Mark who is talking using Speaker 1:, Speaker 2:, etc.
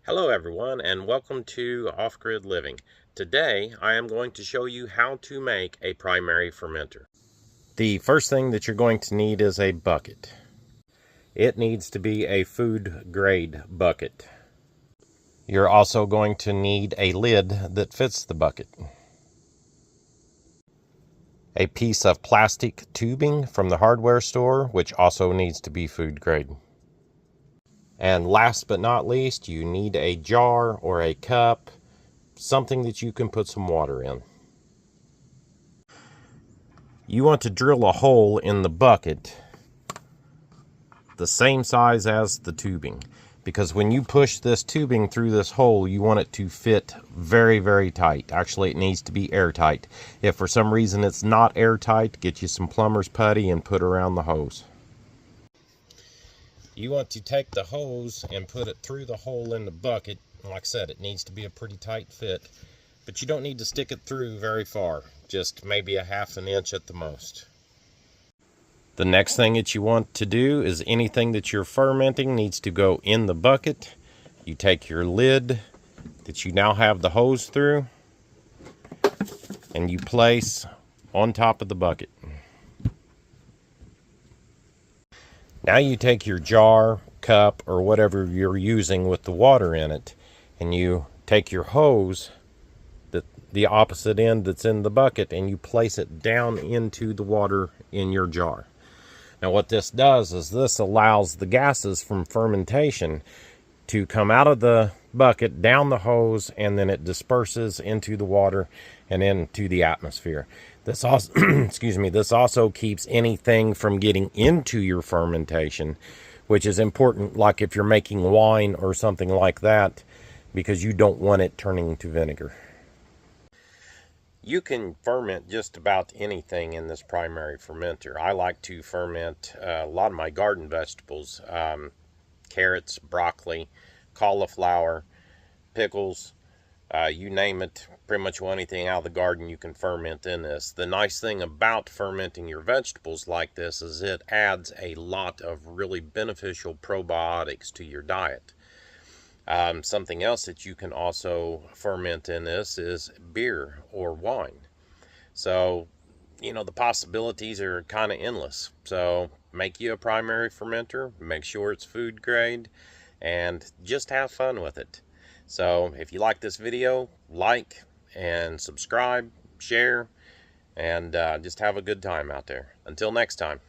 Speaker 1: Hello everyone, and welcome to Off-Grid Living. Today I am going to show you how to make a primary fermenter. The first thing that you're going to need is a bucket. It needs to be a food grade bucket. You're also going to need a lid that fits the bucket. A piece of plastic tubing from the hardware store, which also needs to be food grade. And last but not least, you need a jar or a cup, something that you can put some water in. You want to drill a hole in the bucket the same size as the tubing, because when you push this tubing through this hole, you want it to fit very, very tight. Actually, it needs to be airtight. If for some reason it's not airtight, get you some plumber's putty and put around the hose. You want to take the hose and put it through the hole in the bucket. Like I said, it needs to be a pretty tight fit, but you don't need to stick it through very far, just maybe a ½ inch at the most. The next thing that you want to do is anything that you're fermenting needs to go in the bucket. You take your lid that you now have the hose through and you place on top of the bucket. Now you take your jar, cup, or whatever you're using with the water in it, and you take your hose, the opposite end that's in the bucket, and you place it down into the water in your jar. Now what this does is this allows the gases from fermentation to come out of the bucket, down the hose, and then it disperses into the water and into the atmosphere. This also, this also keeps anything from getting into your fermentation, which is important, like if you're making wine or something like that, because you don't want it turning to vinegar. You can ferment just about anything in this primary fermenter. I like to ferment a lot of my garden vegetables, carrots, broccoli, cauliflower, pickles, you name it. Pretty much anything out of the garden you can ferment in this. The nice thing about fermenting your vegetables like this is it adds a lot of really beneficial probiotics to your diet. Something else that you can also ferment in this is beer or wine. So, you know, the possibilities are kind of endless. So make you a primary fermenter, make sure it's food grade, and just have fun with it. So if you like this video, like and subscribe, share, and just have a good time out there. Until next time.